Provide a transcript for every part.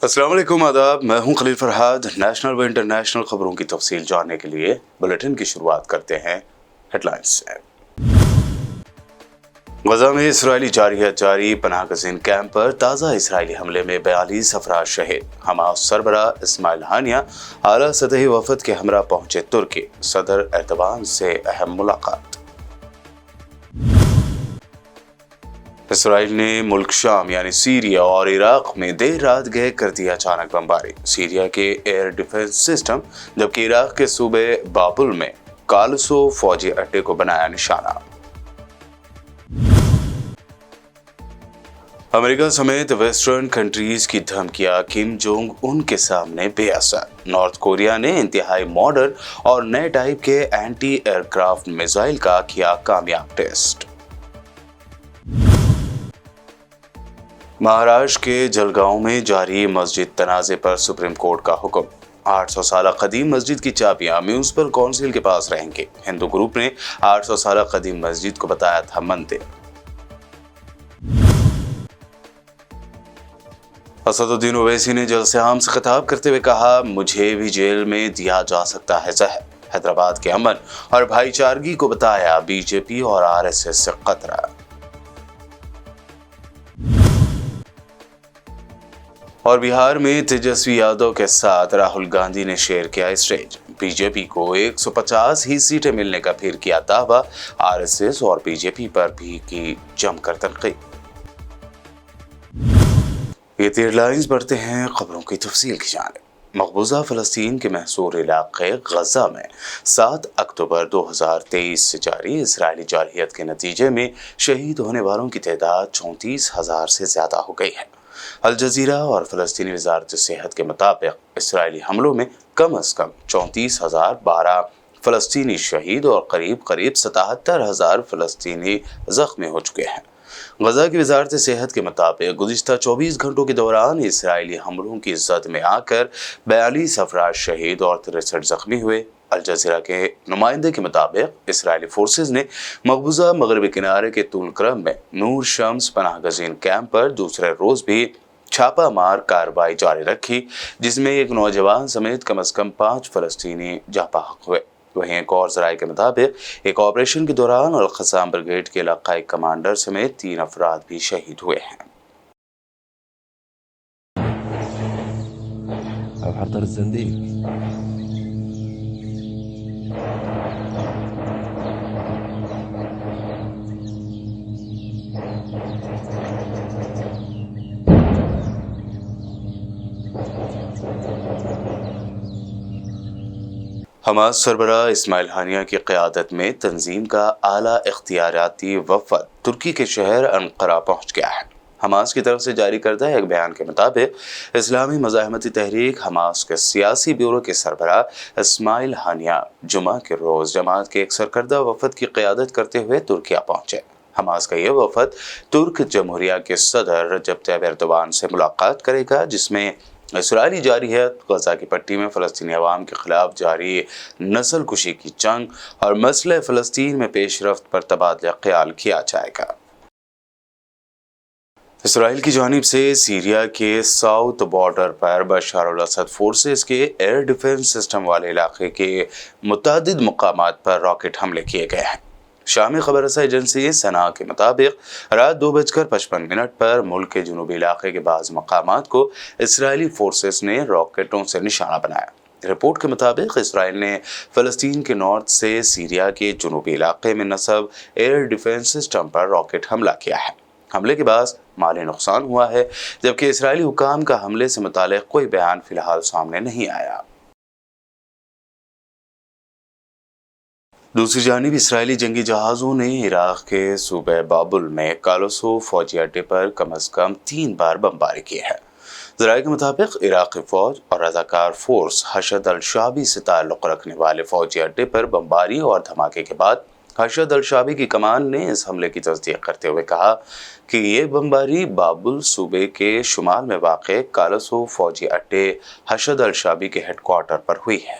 अस्सलाम वालेकुम, आदाब। मैं हूं खलील फरहाद। नेशनल व इंटरनेशनल खबरों की तफसील जानने के लिए बुलेटिन की शुरुआत करते हैं हेडलाइंस से। गजा में इसराइली जारहियत जारी। पनाह गजीन कैंप पर ताज़ा इसराइली हमले में 42 अफराद शहीद। हमास सरबरा इस्माइल हानिया आला सतही वफद के हमरा पहुंचे तुर्की। सदर एर्दोगान से अहम मुलाकात। इसराइल ने मुल्क शाम यानी सीरिया और इराक में देर रात गए कर दिया अचानक बमबारी। सीरिया के एयर डिफेंस सिस्टम, जबकि इराक के सूबे बाबुल में कालसो फौजी अड्डे को बनाया निशाना। अमेरिका समेत वेस्टर्न कंट्रीज की धमकियां किम जोंग उन के सामने बेअसर। नॉर्थ कोरिया ने इंतहाई मॉडर्न और नए टाइप के एंटी एयरक्राफ्ट मिसाइल का किया कामयाब टेस्ट। महाराष्ट्र के जलगांव में जारी मस्जिद तनाजे पर सुप्रीम कोर्ट का हुक्म। 800 साल कदीम मस्जिद की चाबियां म्यूनिसिपल काउंसिल के पास रहेंगी। हिंदू ग्रुप ने 800 साल कदीम मस्जिद को बताया था मंदिर। असदुद्दीन ओवैसी ने जलसे आम से खिताब करते हुए कहा, मुझे भी जेल में दिया जा सकता है जहर। हैदराबाद के अमन और भाईचारगी को बताया बीजेपी और आरएसएस से खतरा। और बिहार में तेजस्वी यादव के साथ राहुल गांधी ने शेयर किया स्टेज। बीजेपी को 150 ही सीटें मिलने का फिर किया दावा। आरएसएस और बीजेपी पर भी की जमकर तनकीद। ये हेडलाइंस बढ़ते हैं खबरों की तफसील की जानिब। मकबूजा फ़लस्तीन के महसूर इलाके गजा में 7 अक्टूबर 2023 से जारी इसराइली जारहियत के नतीजे में शहीद होने वालों की तादाद 34,000 से ज़्यादा हो गई है। अल जजीरा और फ़लस्तीनी वज़ारत सेहत के मुताबिक इसराइली हमलों में कम अज़ कम 34,012 फ़लस्तीनी शहीद और करीब 77,000 फ़लस्तीनी ज़ख्मी हो चुके हैं। गजा की वज़ारत सेहत के मुताबिक गुज़िश्ता 24 घंटों के दौरान इसराइली हमलों की जद में आकर 42 अफराद शहीद और 63 ज़ख्मी हुए। अल जज़ीरा के नुमाइंदे के मुताबिक इसराइली फोर्सेज ने मकबूजा मगरबी किनारे के तूल क्रम में नूर शम्स पनाह गजीन कैंप पर दूसरे रोज भी छापा मार कार्रवाई जारी रखी, जिसमें एक नौजवान समेत कम अज़ कम 5 फ़लस्तीनी जापाक हुए। वहीं एक और ज़राए के मुताबिक एक ऑपरेशन के दौरान अल क़स्साम ब्रिगेड के इलाकाई कमांडर समेत 3 अफराद भी शहीद हुए हैं। हमास सरबराह इस्माइल हानिया की क़यादत में तंजीम का आला इख्तियाराती वफ़द तुर्की के शहर अंकारा पहुँच गया है। हमास की तरफ से जारी करदा एक बयान के मुताबिक इस्लामी मज़ाहमती तहरीक हमास के सियासी ब्यूरो के सरबराह इस्माइल हानिया जुमा के रोज़ जमात के एक सरकर्दा वफ़द की क़यादत करते हुए तुर्किया पहुँचे। हमास का यह वफ़द तुर्क जमहूरिया के सदर रजब तैयब एर्दोगान से मुलाकात करेगा, जिसमें इसराइली जारहियत, गजा की पट्टी में फ़लस्तीनी अवाम के खिलाफ जारी नस्ल कुशी की जंग और मसले फ़लस्तीन में पेशरफ्त पर तबादला ख्याल किया जाएगा। इसराइल की जानिब से सीरिया के साउथ बॉर्डर पर बशार अल असद फोर्सेस के एयर डिफेंस सिस्टम वाले इलाके के मुतअद्दिद मकामात पर रॉकेट हमले किए गए हैं। शामी खबर रसा एजेंसी सना के मुताबिक रात 2:55 पर मुल्क के जुनूबी इलाके के बाज़ मकामात को इसराइली फोर्सेस ने रॉकेटों से निशाना बनाया। रिपोर्ट के मुताबिक इसराइल ने फ़लस्तीन के नॉर्थ से सीरिया के जुनूबी इलाके में नस्ब एयर डिफेंस सिस्टम पर रॉकेट हमला किया है। हमले के बाद माली नुकसान हुआ है, जबकि इसराइली हुकाम का हमले से मुताल्लिक़ कोई बयान फिलहाल सामने नहीं आया। दूसरी जानिब इसराइली जंगी जहाज़ों ने इराक के सूबे बाबुल में कालसो फौजी अड्डे पर कम अज़ कम 3 बार बमबारी की है। ज़राए के मुताबिक इराक़ी फ़ौज और रज़ाकार फोर्स हशद अल शाबी से ताल्लुक़ रखने वाले फौजी अड्डे पर बमबारी और धमाके के बाद हर्षद अल-शाबी की कमान ने इस हमले की तस्दीक करते हुए कहा कि ये बमबारी बाबुल सूबे के शुमाल में वाक़े कालसो फौजी अड्डे हर्षद अल-शाबी के हेडक्वार्टर पर हुई है।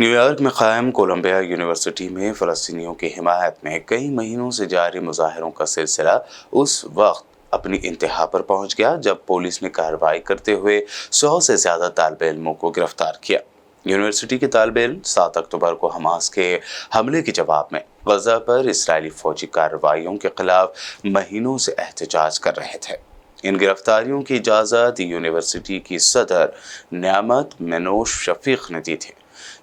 न्यूयॉर्क में कायम कोलंबिया यूनिवर्सिटी में फ़लस्तीनियों की हिमायत में कई महीनों से जारी मुजाहरों का सिलसिला उस वक्त अपनी इंतहा पर पहुंच गया जब पुलिस ने कार्रवाई करते हुए 100 से ज़्यादा तालिब इल्मों को गिरफ्तार किया। यूनिवर्सिटी के तालिब इल्म 7 अक्टूबर को हमास के हमले के जवाब में गजा पर इसराइली फौजी कार्रवाइयों के खिलाफ महीनों से एहतजाज कर रहे थे। इन गिरफ्तारियों की इजाज़त यूनिवर्सिटी की सदर न्यामत मेनोश शफीक ने दी थी।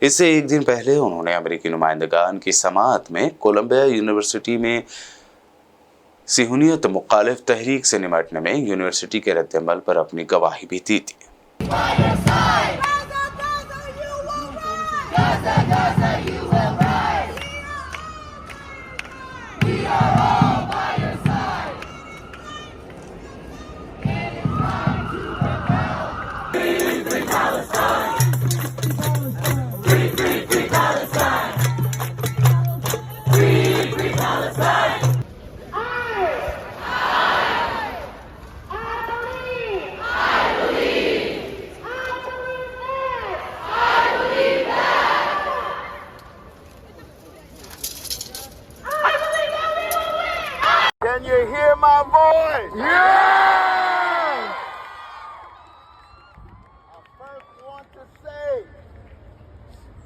इससे एक दिन पहले उन्होंने अमेरिकी नुमाइंदगान की समाअत में कोलंबिया यूनिवर्सिटी में सिहूनियत मुखालिफ तहरीक से निपटने में यूनिवर्सिटी के रद्दअमल पर अपनी गवाही भी दी थी। Can you hear my voice? Yeah! I first want to say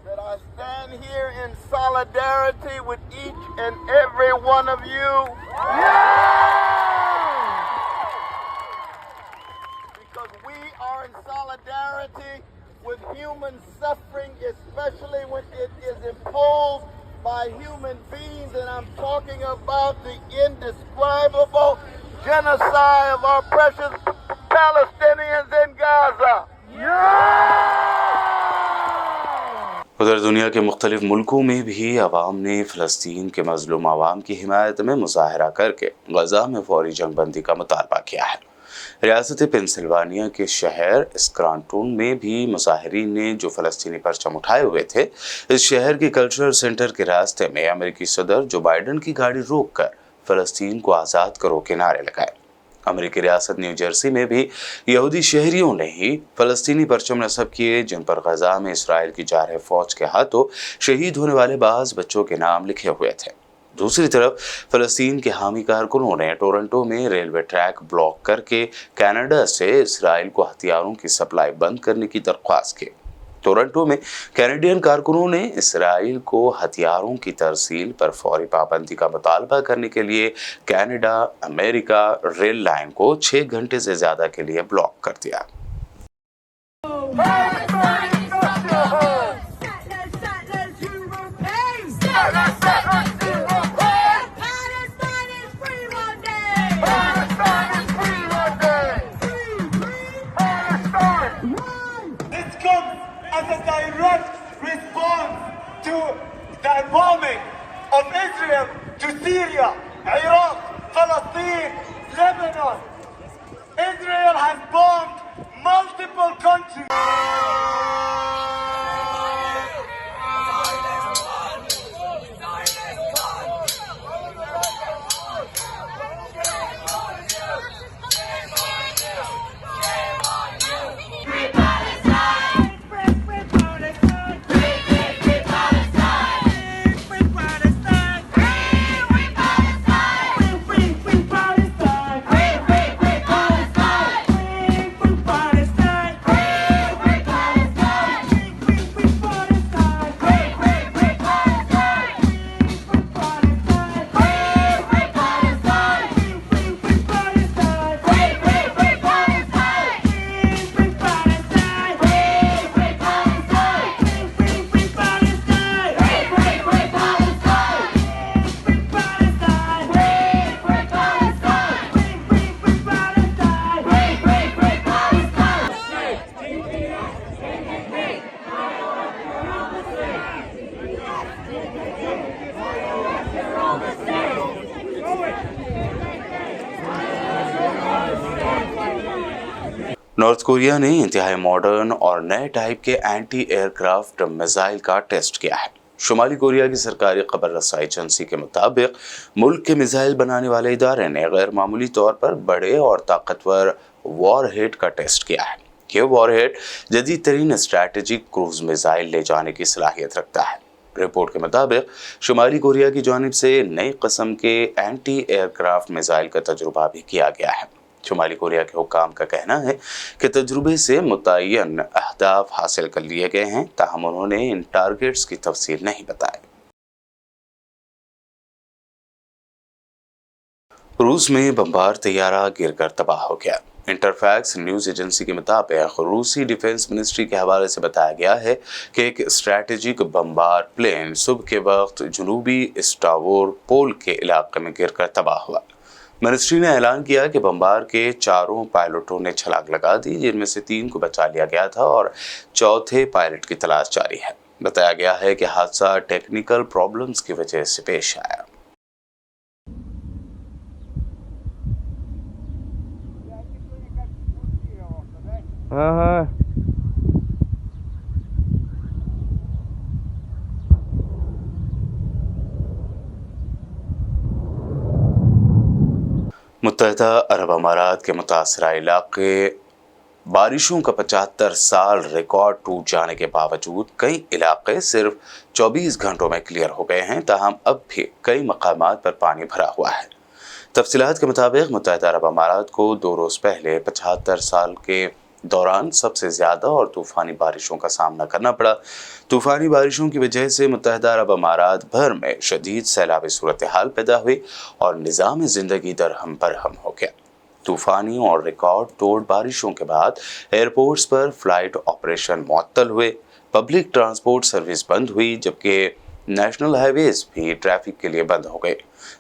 that I stand here in solidarity with each and every one of you. Yeah! Because we are in solidarity with human suffering, especially when it is imposed by human beings, and I'm talking about the indescribable genocide of our precious Palestinians in Gaza. उधर दुनिया के मुख्तलिफ मुल्कों में भी अवाम ने फ़लस्तीन के मजलूम अवाम की हिमायत में मुजाहरा करके गजा में फौरी जंगबंदी का मुतालबा किया है। रियासत पेंसिल्वानिया के शहर स्क्रैटन में भी मुजाहिरीन ने जो फ़लस्तीनी परचम उठाए हुए थे, इस शहर के कल्चरल सेंटर के रास्ते में अमेरिकी सदर जो बाइडन की गाड़ी रोककर फ़लस्तीन को आज़ाद करो के नारे लगाए। अमेरिकी रियासत न्यू जर्सी में भी यहूदी शहरियों ने ही फ़लस्तीनी परचम नस्ब किए, जिन पर गजा में इसराइल की जारह फ़ौज के हाथों शहीद होने वाले बाज़ बच्चों के नाम लिखे हुए थे। दूसरी तरफ फ़लस्तीन के हामी कारकुनों ने टोरंटो में रेलवे ट्रैक ब्लॉक करके कनाडा से इसराइल को हथियारों की सप्लाई बंद करने की दरख्वास्त की। टोरंटो में कैनेडियन कारकुनों ने इसराइल को हथियारों की तरसील पर फौरी पाबंदी का मुतालबा करने के लिए कनाडा अमेरिका रेल लाइन को 6 घंटे से ज़्यादा के लिए ब्लॉक कर दिया। As a direct response to the bombing of Israel to Syria, Iraq, Palestine, Lebanon. Israel has bombed multiple countries. North Korea ने इंतहाई मॉडर्न और नए टाइप के एंटी एयरक्राफ्ट मिसाइल का टेस्ट किया है। शुमाली कोरिया की सरकारी खबर रसाई एजेंसी के मुताबिक मुल्क के मिसाइल बनाने वाले इदारे ने गैर मामूली तौर पर बड़े और ताकतवर वॉरहेड का टेस्ट किया है। ये वॉरहेड जदीद तरीन स्ट्रैटेजिक क्रूज मिसाइल ले जाने की सलाहियत रखता है। रिपोर्ट के मुताबिक शुमाली कोरिया की जानिब से नई किस्म के एंटी एयरक्राफ्ट मिसाइल का तजुर्बा भी किया गया है। शुमाली कोरिया के हुक्काम का कहना है कि तजुर्बे से मुतय्यन अहदाफ हासिल कर लिए गए हैं, ताहम उन्होंने इन टारगेट्स की तफसील नहीं बताई। रूस में बमबार तैयारा गिरकर तबाह हो गया। इंटरफैक्स न्यूज एजेंसी के मुताबिक रूसी डिफेंस मिनिस्ट्री के हवाले से बताया गया है कि एक स्ट्रैटेजिक बमबार प्लेन सुबह के वक्त जनूबी स्टावोर पोल के इलाके में गिरकर तबाह हुआ। मिनिस्ट्री ने ऐलान किया कि बमबार के 4 पायलटों ने छलांग लगा दी, जिनमें से 3 को बचा लिया गया था और चौथे पायलट की तलाश जारी है। बताया गया है कि हादसा टेक्निकल प्रॉब्लम्स की वजह से पेश आया। मुत्तहिदा अरब अमारात के मुतासरा इलाके बारिशों का 75 साल रिकॉर्ड टूट जाने के बावजूद कई इलाके सिर्फ 24 घंटों में क्लियर हो गए हैं, ताहम अब भी कई मकामात पर पानी भरा हुआ है। तफसीलात के मुताबिक मुत्तहिदा अरब अमारात को 2 रोज़ पहले 75 साल के दौरान सबसे ज़्यादा और तूफ़ानी बारिशों का सामना करना पड़ा। तूफ़ानी बारिशों की वजह से मुत्तहिदा अरब अमारात भर में शदीद सैलाबी सूरत हाल पैदा हुई और निज़ाम ज़िंदगी दरहम बरहम हो गया। तूफ़ानी और रिकॉर्ड तोड़ बारिशों के बाद एयरपोर्ट्स पर फ़्लाइट ऑपरेशन मुअत्तल हुए, पब्लिक ट्रांसपोर्ट सर्विस बंद हुई, जबकि नेशनल हाईवेज भी ट्रैफिक के लिए बंद हो गए।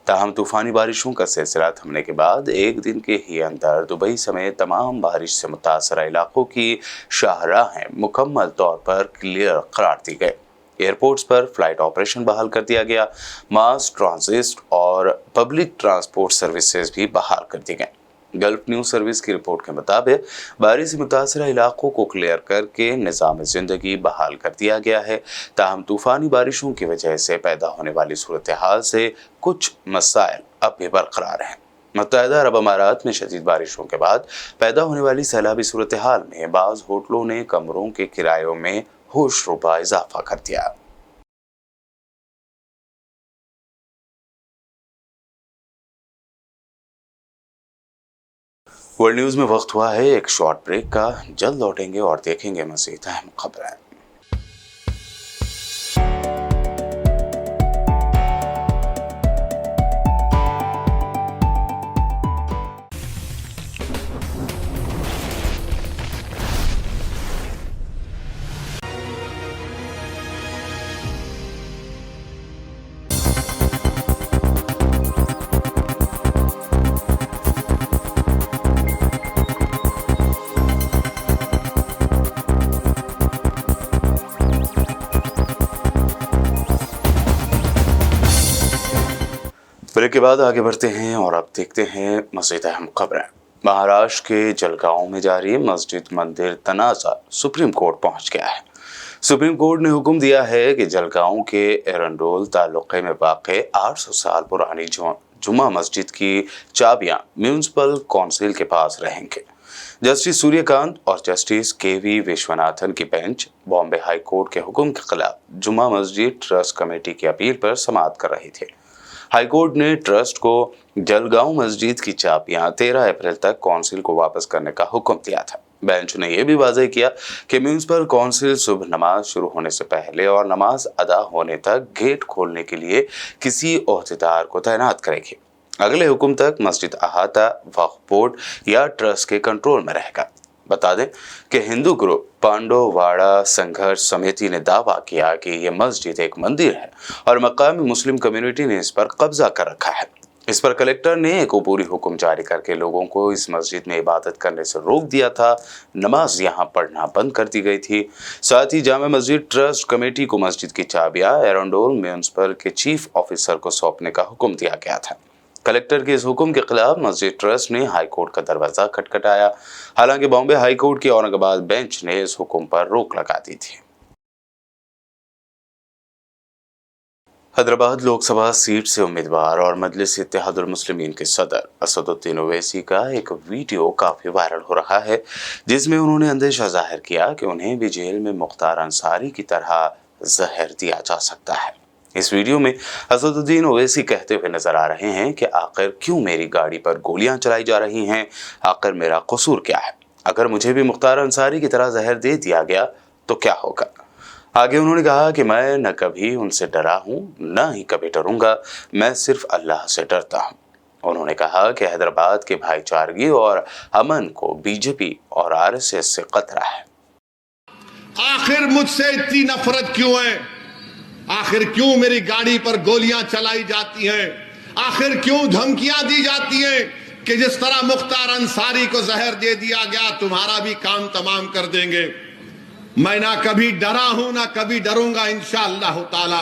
ताहम तूफ़ानी बारिशों का सिलसिला थमने के बाद एक दिन के ही अंदर दुबई समेत तमाम बारिश से मुतासरा इलाकों की शाहराहें मुकम्मल तौर पर क्लियर करार दी गई। एयरपोर्ट्स पर फ्लाइट ऑपरेशन बहाल कर दिया गया। मास ट्रांजिट और पब्लिक ट्रांसपोर्ट सर्विसेज भी बहाल कर दी गई। गल्फ न्यूज़ सर्विस की रिपोर्ट के मुताबिक बारिश से मुतासरा इलाकों को क्लियर करके निज़ाम ज़िंदगी बहाल कर दिया गया है। ताहम तूफ़ानी बारिशों की वजह से पैदा होने वाली सूरत हाल से कुछ मसाइल अब भी बरकरार हैं। मुत्तहिदा अरब अमारात में शदीद बारिशों के बाद पैदा होने वाली सैलाबी सूरत हाल में बाज़ होटलों ने कमरों के किरायों में होशरुबा इजाफा कर दिया। वर्ल्ड न्यूज़ में वक्त हुआ है एक शॉर्ट ब्रेक का। जल्द लौटेंगे और देखेंगे मज़ीद अहम खबरें। ब्रेक के बाद आगे बढ़ते हैं और अब देखते हैं मज़ीद अहम खबरें। महाराष्ट्र के जलगांव में जारी मस्जिद मंदिर तनाज़ा सुप्रीम कोर्ट पहुंच गया है। सुप्रीम कोर्ट ने हुक्म दिया है कि जलगांव के एरंडोल तालुके में वाक़े 800 साल पुरानी जुमा मस्जिद की चाबियां म्यूनिसिपल काउंसिल के पास रहेंगे। जस्टिस सूर्यकांत और जस्टिस के.वी. विश्वनाथन की बेंच बॉम्बे हाई कोर्ट के हुक्म के खिलाफ जुमा मस्जिद ट्रस्ट कमेटी की अपील पर समाअत कर रही थी। हाईकोर्ट ने ट्रस्ट को जलगांव मस्जिद की चाबियां 13 अप्रैल तक काउंसिल को वापस करने का हुक्म दिया था। बेंच ने यह भी वाज़ेह किया कि म्यूनिसिपल काउंसिल सुबह नमाज शुरू होने से पहले और नमाज अदा होने तक गेट खोलने के लिए किसी ओहदेदार को तैनात करेगी। अगले हुक्म तक मस्जिद अहाता वक्फ बोर्ड या ट्रस्ट के कंट्रोल में रहेगा। बता दें कि हिंदू ग्रुप पांडोवाड़ा संघर्ष समिति ने दावा किया कि यह मस्जिद एक मंदिर है और मकामी मुस्लिम कम्युनिटी ने इस पर कब्जा कर रखा है। इस पर कलेक्टर ने एक अबूरी हुक्म जारी करके लोगों को इस मस्जिद में इबादत करने से रोक दिया था। नमाज यहां पढ़ना बंद कर दी गई थी। साथ ही जामा मस्जिद ट्रस्ट कमेटी को मस्जिद की चाबियां एरंडोल म्यूनिसिपल के चीफ ऑफिसर को सौंपने का हुक्म दिया गया था। कलेक्टर के इस हुक्म के खिलाफ मस्जिद ट्रस्ट ने हाईकोर्ट का दरवाजा खटखटाया। हालांकि बॉम्बे हाईकोर्ट की औरंगाबाद बेंच ने इस हुक्म पर रोक लगा दी थी। हैदराबाद लोकसभा सीट से उम्मीदवार और मजलिस इत्तेहादुल मुस्लिमीन के सदर असदुद्दीन ओवैसी का एक वीडियो काफी वायरल हो रहा है, जिसमें उन्होंने अंदेशा जाहिर किया कि उन्हें भी जेल में मुख्तार अंसारी की तरह जहर दिया जा सकता है। इस वीडियो में असदुद्दीन ओवैसी कहते हुए नजर आ रहे हैं कि आखिर क्यों मेरी गाड़ी पर गोलियां चलाई जा रही हैं, आखिर मेरा कसूर क्या है, अगर मुझे भी मुख्तार अंसारी की तरह जहर दे दिया गया तो क्या होगा। आगे उन्होंने कहा कि मैं न कभी उनसे डरा हूं, न ही कभी डरूंगा, मैं सिर्फ अल्लाह से डरता हूं। उन्होंने कहा कि हैदराबाद के भाईचारगी और अमन को बीजेपी और आरएसएस से खतरा है। आखिर मुझसे इतनी नफरत क्यों है? आखिर क्यों मेरी गाड़ी पर गोलियां चलाई जाती हैं? आखिर क्यों धमकियां दी जाती हैं कि जिस तरह मुख्तार अंसारी को जहर दे दिया गया तुम्हारा भी काम तमाम कर देंगे। मैं ना कभी डरा हूं ना कभी डरूंगा इंशाअल्लाह ताला।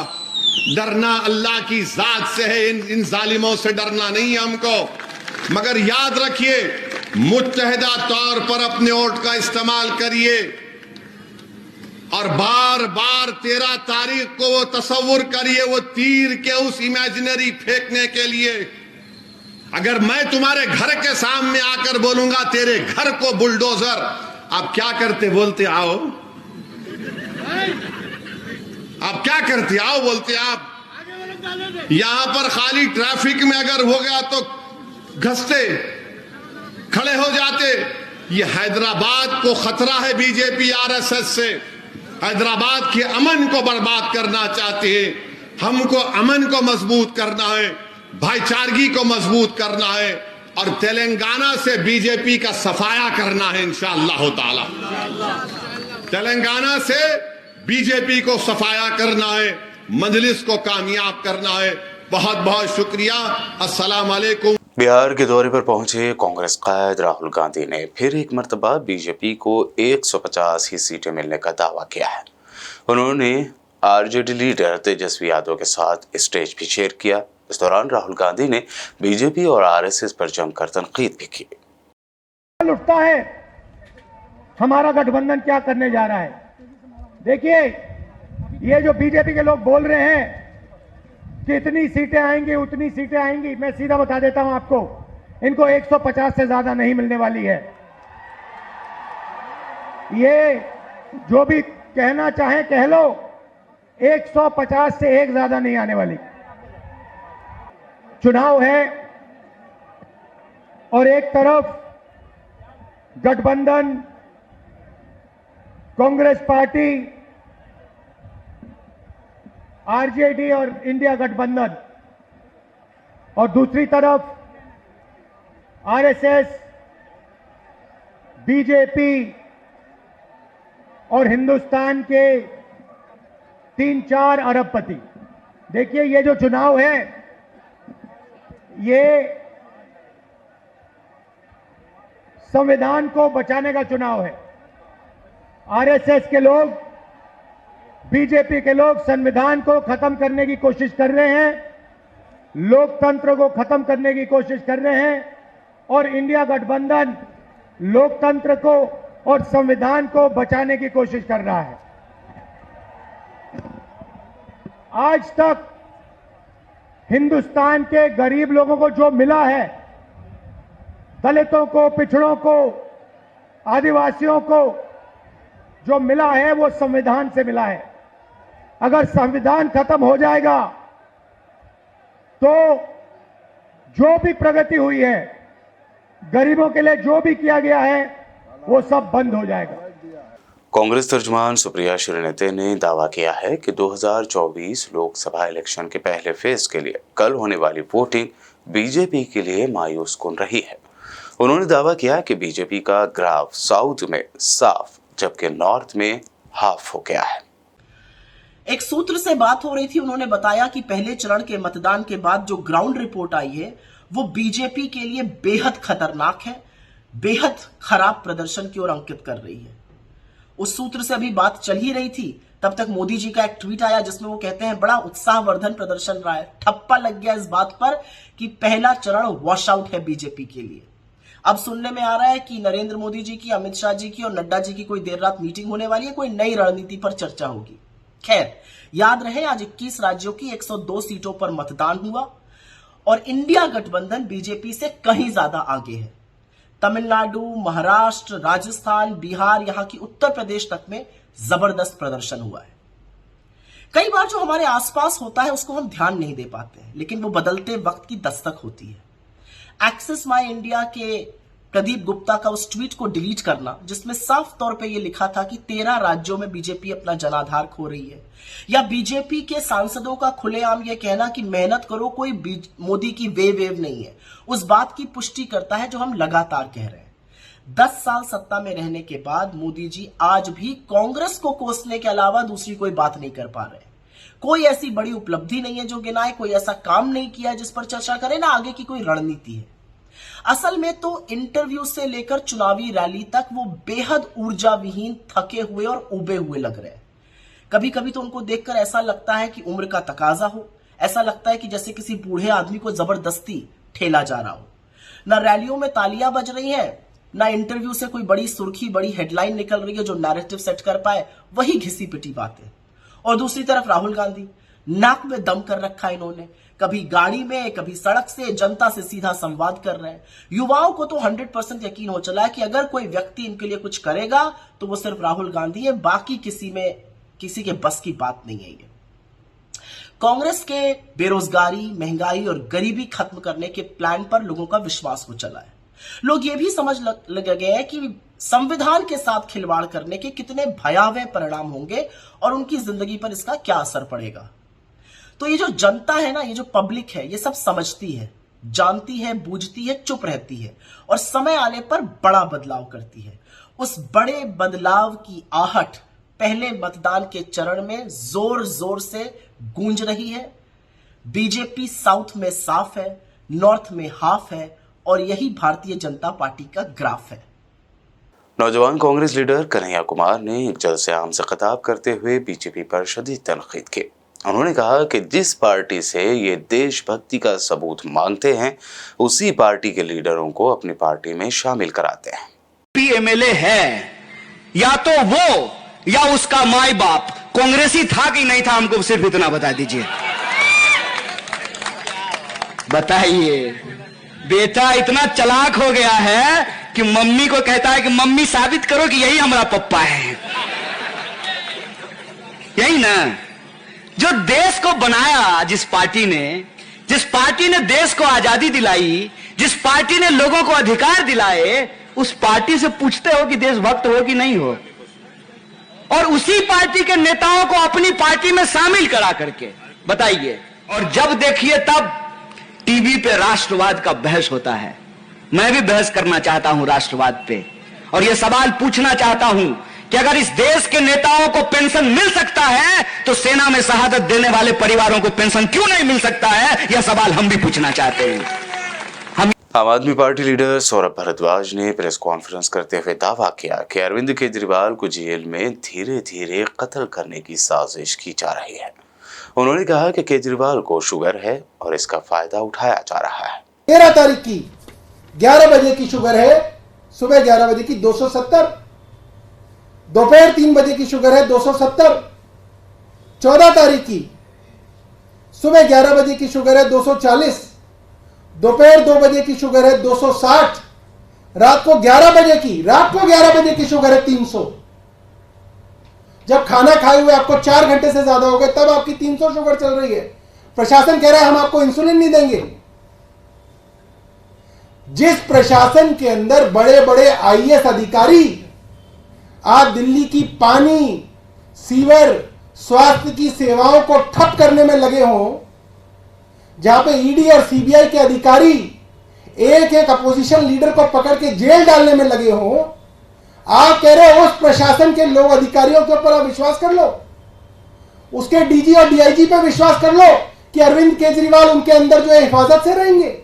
डरना अल्लाह की जात से है, इन जालिमों से डरना नहीं है हमको। मगर याद रखिए, मुत्तहिदा तौर पर अपने वोट का इस्तेमाल करिए और बार बार 13 तारीख को वो तस्वुर करिए, वो तीर के उस इमेजिनरी फेंकने के लिए। अगर मैं तुम्हारे घर के सामने आकर बोलूंगा तेरे घर को बुलडोजर, आप क्या करते? बोलते आओ। आप क्या करते? आओ बोलते आप। यहां पर खाली ट्रैफिक में अगर हो गया तो घसते खड़े हो जाते। ये हैदराबाद को खतरा है बीजेपी आरएसएस से। हैदराबाद के अमन को बर्बाद करना चाहते हैं। हमको अमन को मजबूत करना है, भाईचारगी को मजबूत करना है और तेलंगाना से बीजेपी का सफाया करना है इंशाअल्लाह ताला। तेलंगाना से बीजेपी को सफाया करना है, मजलिस को कामयाब करना है। बहुत बहुत शुक्रिया। अस्सलाम वालेकुम। बिहार के दौरे पर पहुंचे कांग्रेस कायद राहुल गांधी ने फिर एक मर्तबा बीजेपी को 150 ही सीटें मिलने का दावा किया है। उन्होंने आरजेडी लीडर तेजस्वी यादव के साथ स्टेज भी शेयर किया। इस दौरान राहुल गांधी ने बीजेपी और आरएसएस पर जमकर तनकीद भी की। उठता है हमारा गठबंधन क्या करने जा रहा है। देखिए, ये जो बीजेपी के लोग बोल रहे हैं कि इतनी सीटें आएंगी उतनी सीटें आएंगी, मैं सीधा बता देता हूं आपको, इनको 150 से ज्यादा नहीं मिलने वाली है। ये जो भी कहना चाहे कह लो, 150 से एक ज्यादा नहीं आने वाली। चुनाव है और एक तरफ गठबंधन कांग्रेस पार्टी, आरजेडी और इंडिया गठबंधन, और दूसरी तरफ आरएसएस, बीजेपी और हिंदुस्तान के 3-4 अरबपति। देखिए, ये जो चुनाव है ये संविधान को बचाने का चुनाव है। आरएसएस के लोग, बीजेपी के लोग संविधान को खत्म करने की कोशिश कर रहे हैं, लोकतंत्र को खत्म करने की कोशिश कर रहे हैं, और इंडिया गठबंधन लोकतंत्र को और संविधान को बचाने की कोशिश कर रहा है। आज तक हिंदुस्तान के गरीब लोगों को जो मिला है, दलितों को, पिछड़ों को, आदिवासियों को जो मिला है वो संविधान से मिला है। अगर संविधान खत्म हो जाएगा तो जो भी प्रगति हुई है, गरीबों के लिए जो भी किया गया है, वो सब बंद हो जाएगा। कांग्रेस तर्जुमान सुप्रिया श्रीनेते ने दावा किया है कि 2024 लोकसभा इलेक्शन के पहले फेज के लिए कल होने वाली वोटिंग बीजेपी के लिए मायूस कुन रही है। उन्होंने दावा किया कि बीजेपी का ग्राफ साउथ में साफ जबकि नॉर्थ में हाफ हो गया है। एक सूत्र से बात हो रही थी, उन्होंने बताया कि पहले चरण के मतदान के बाद जो ग्राउंड रिपोर्ट आई है वो बीजेपी के लिए बेहद खतरनाक है, बेहद खराब प्रदर्शन की ओर अंकित कर रही है। उस सूत्र से अभी बात चल ही रही थी, तब तक मोदी जी का एक ट्वीट आया जिसमें वो कहते हैं बड़ा उत्साहवर्धन प्रदर्शन रहा है। ठप्पा लग गया इस बात पर कि पहला चरण वॉश आउट है बीजेपी के लिए। अब सुनने में आ रहा है कि नरेंद्र मोदी जी की, अमित शाह जी की और नड्डा जी की कोई देर रात मीटिंग होने वाली है, कोई नई रणनीति पर चर्चा होगी। खैर, याद रहे आज 21 राज्यों की 102 सीटों पर मतदान हुआ और इंडिया गठबंधन बीजेपी से कहीं ज्यादा आगे है। तमिलनाडु, महाराष्ट्र, राजस्थान, बिहार, यहां की उत्तर प्रदेश तक में जबरदस्त प्रदर्शन हुआ है। कई बार जो हमारे आसपास होता है उसको हम ध्यान नहीं दे पाते हैं, लेकिन वो बदलते वक्त की दस्तक होती है। एक्सेस माई इंडिया के प्रदीप गुप्ता का उस ट्वीट को डिलीट करना जिसमें साफ तौर पे ये लिखा था कि 13 राज्यों में बीजेपी अपना जनाधार खो रही है, या बीजेपी के सांसदों का खुलेआम ये कहना कि मेहनत करो, कोई मोदी की वेव नहीं है, उस बात की पुष्टि करता है जो हम लगातार कह रहे हैं। 10 साल सत्ता में रहने के बाद मोदी जी आज भी कांग्रेस को कोसने के अलावा दूसरी कोई बात नहीं कर पा रहे। कोई ऐसी बड़ी उपलब्धि नहीं है जो गिनाए, कोई ऐसा काम नहीं किया जिस पर चर्चा करे, ना आगे की कोई रणनीति है। असल में तो इंटरव्यू से लेकर चुनावी रैली तक वो बेहद ऊर्जा विहीन, थके हुए और उबे हुए लग रहे हैं। कभी कभी तो उनको देखकर ऐसा लगता है कि उम्र का तकाजा हो, ऐसा लगता है कि जैसे किसी बूढ़े आदमी को जबरदस्ती ठेला जा रहा हो। ना रैलियों में तालियां बज रही हैं, ना इंटरव्यू से कोई बड़ी सुर्खी, बड़ी हेडलाइन निकल रही है जो नैरेटिव सेट कर पाए, वही घिसी पिटी बातें। और दूसरी तरफ राहुल गांधी, नाक में दम कर रखा है इन्होंने, कभी गाड़ी में, कभी सड़क से जनता से सीधा संवाद कर रहे हैं। युवाओं को तो 100% यकीन हो चला है कि अगर कोई व्यक्ति इनके लिए कुछ करेगा तो वो सिर्फ राहुल गांधी है, बाकी किसी के बस की बात नहीं है ये। कांग्रेस के बेरोजगारी, महंगाई और गरीबी खत्म करने के प्लान पर लोगों का विश्वास हो चला है। लोग ये भी समझ लग गए हैं कि संविधान के साथ खिलवाड़ करने के कितने भयावह परिणाम होंगे और उनकी जिंदगी पर इसका क्या असर पड़ेगा। तो ये जो जनता है ना, ये जो पब्लिक है, ये सब समझती है, जानती है, बूझती है, चुप रहती है और समय आने पर बड़ा बदलाव करती है। उस बड़े बदलाव की आहट पहले मतदान के चरण में जोर जोर से गूंज रही है। बीजेपी साउथ में साफ है, नॉर्थ में हाफ है और यही भारतीय जनता पार्टी का ग्राफ है। नौजवान कांग्रेस लीडर कन्हैया कुमार ने एक जलसे आम से खिताब करते हुए बीजेपी पर शदीद तनकीद की। उन्होंने कहा कि जिस पार्टी से ये देशभक्ति का सबूत मांगते हैं, उसी पार्टी के लीडरों को अपनी पार्टी में शामिल कराते हैं। एमएलए है या तो वो या उसका माई बाप कांग्रेसी था कि नहीं था, हमको सिर्फ इतना बता दीजिए। बताइए, बेटा इतना चालाक हो गया है कि मम्मी को कहता है कि मम्मी साबित करो कि यही हमारा पप्पा है। यही ना, जो देश को बनाया, जिस पार्टी ने देश को आजादी दिलाई, जिस पार्टी ने लोगों को अधिकार दिलाए, उस पार्टी से पूछते हो कि देशभक्त हो कि नहीं हो, और उसी पार्टी के नेताओं को अपनी पार्टी में शामिल करा करके बताइए। और जब देखिए तब टीवी पे राष्ट्रवाद का बहस होता है। मैं भी बहस करना चाहता हूं राष्ट्रवाद पे, और यह सवाल पूछना चाहता हूं कि अगर इस देश के नेताओं को पेंशन मिल सकता है तो सेना में शहादत देने वाले परिवारों को पेंशन क्यों नहीं मिल सकता है? यह सवाल हम भी पूछना चाहते हैं। आम आदमी पार्टी लीडर सौरभ भारद्वाज ने प्रेस कॉन्फ्रेंस करते हुए दावा किया कि अरविंद केजरीवाल को जेल में धीरे धीरे कत्ल करने की साजिश की जा रही है। उन्होंने कहा कि केजरीवाल को शुगर है और इसका फायदा उठाया जा रहा है। 13 तारीख की 11 बजे की शुगर है, सुबह 11 बजे की 270, दोपहर 3 बजे की शुगर है 270, 14 तारीख की सुबह 11 बजे की शुगर है 240, दोपहर 2 बजे की शुगर है 260, रात को 11 बजे की शुगर है 300। जब खाना खाए हुए आपको 4 घंटे से ज्यादा हो गए तब आपकी 300 शुगर चल रही है। प्रशासन कह रहा है हम आपको इंसुलिन नहीं देंगे। जिस प्रशासन के अंदर बड़े बड़े आईएएस अधिकारी आज दिल्ली की पानी, सीवर, स्वास्थ्य की सेवाओं को ठप करने में लगे हों, जहां पे ईडी और सीबीआई के अधिकारी एक एक अपोजिशन लीडर को पकड़ के जेल डालने में लगे हों, आप कह रहे हो उस प्रशासन के लोग, अधिकारियों के ऊपर आप विश्वास कर लो, उसके डीजी और डीआईजी पे विश्वास कर लो कि अरविंद केजरीवाल उनके अंदर जो है हिफाजत से रहेंगे,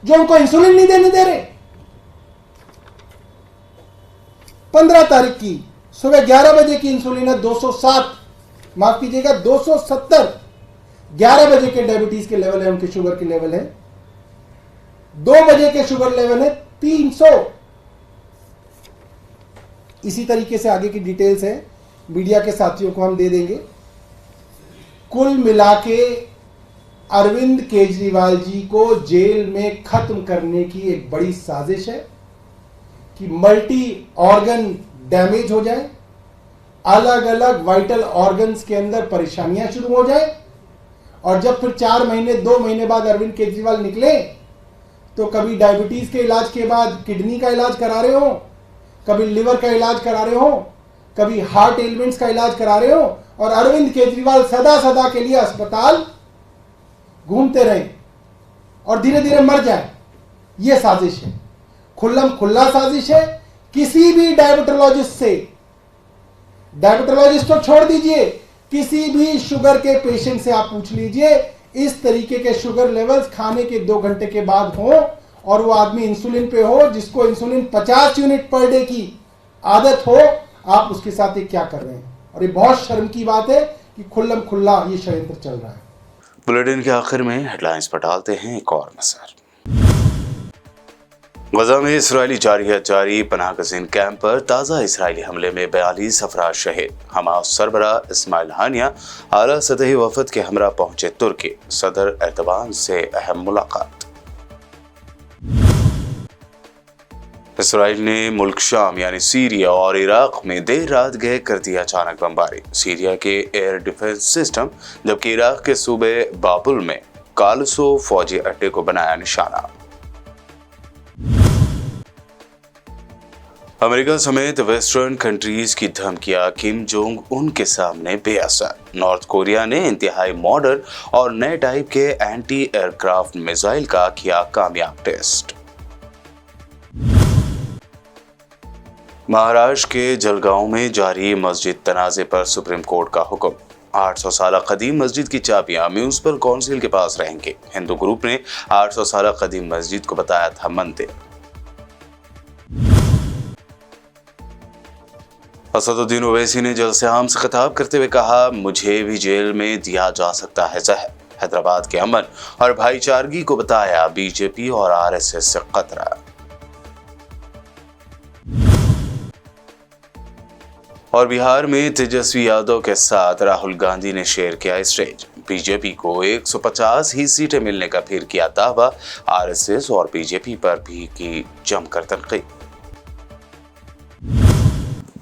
जो उनको इंसुलिन नहीं देने दे रहे। 15 तारीख की सुबह 11 बजे की इंसुलिन है 207, माफ कीजिएगा 270। 11 बजे के डायबिटीज के लेवल है, उनके शुगर के लेवल है 2 बजे के शुगर लेवल है 300। इसी तरीके से आगे की डिटेल्स है, मीडिया के साथियों को हम दे देंगे। कुल मिला के अरविंद केजरीवाल जी को जेल में खत्म करने की एक बड़ी साजिश है कि मल्टी ऑर्गन डैमेज हो जाए, अलग अलग वाइटल ऑर्गन्स के अंदर परेशानियां शुरू हो जाए, और जब फिर 4 महीने 2 महीने बाद अरविंद केजरीवाल निकले तो कभी डायबिटीज के इलाज के बाद किडनी का इलाज करा रहे हो, कभी लिवर का इलाज करा रहे हो, कभी हार्ट एलिमेंट्स का इलाज करा रहे हो, और अरविंद केजरीवाल सदा सदा के लिए अस्पताल घूमते रहे और धीरे धीरे मर जाए। यह साजिश है, खुल्लम खुल्ला साजिश है। किसी भी डायबिटोलॉजिस्ट से, डायबिटोलॉजिस्ट को छोड़ दीजिए, किसी भी शुगर के पेशेंट से आप पूछ लीजिए, इस तरीके के शुगर लेवल्स खाने के 2 घंटे के बाद हो और वो आदमी इंसुलिन पे हो, जिसको इंसुलिन 50 यूनिट पर डे की आदत हो, आप उसके साथ ये क्या कर रहे हैं। और ये बहुत शर्म की बात है कि खुल्लम खुल्ला ये षड्यंत्र चल रहा है। बुलेटिन के आखिर में हेडलाइंस पर डालते हैं एक और नजर। गजा में इसराइली जारहियत जारी, पनाहगज़ीन कैंप पर ताज़ा इसराइली हमले में 42 अफराद शहीद। हमास सरबरा इस्माइल हानिया आला सतही वफद के हमरा पहुंचे तुर्की, सदर एर्दोगान से अहम मुलाकात। इसराइल ने मुल्क शाम यानी सीरिया और इराक में देर रात गए कर दी अचानक बमबारी। सीरिया के एयर डिफेंस सिस्टम, जबकि इराक के सूबे बाबुल में कालसो फौजी अड्डे को बनाया निशाना। अमेरिका समेत वेस्टर्न कंट्रीज की धमकियां किम जोंग उन के सामने बेअसर। नॉर्थ कोरिया ने इंतहाई मॉडर्न और नए टाइप के एंटी एयरक्राफ्ट मिसाइल का किया कामयाब टेस्ट। महाराष्ट्र के जलगांव में जारी मस्जिद तनाजे पर सुप्रीम कोर्ट का हुक्म। 800 साल कदीम मस्जिद की चाबियां म्यूनिसिपल काउंसिल के पास रहेंगी। हिंदू ग्रुप ने 800 साल कदीम मस्जिद को बताया था मंदिर। असदुद्दीन ओवैसी ने जलसे आम से खिताब करते हुए कहा, मुझे भी जेल में दिया जा सकता है जहर। हैदराबाद के अमन और भाईचारगी को बताया बीजेपी और आरएसएस से खतरा। और बिहार में तेजस्वी यादव के साथ राहुल गांधी ने शेयर किया स्टेज। बीजेपी को 150 ही सीटें मिलने का फिर किया दावा। आरएसएस और बीजेपी पर भी की जमकर तनकीद।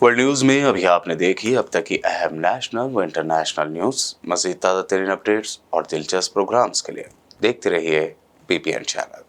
वर्ल्ड न्यूज में अभी आपने देखी अब तक की अहम नेशनल व इंटरनेशनल न्यूज। मज़ीद ताज़ा तरीन अपडेट्स और दिलचस्प प्रोग्राम्स के लिए देखते रहिए पीपीएन चैनल।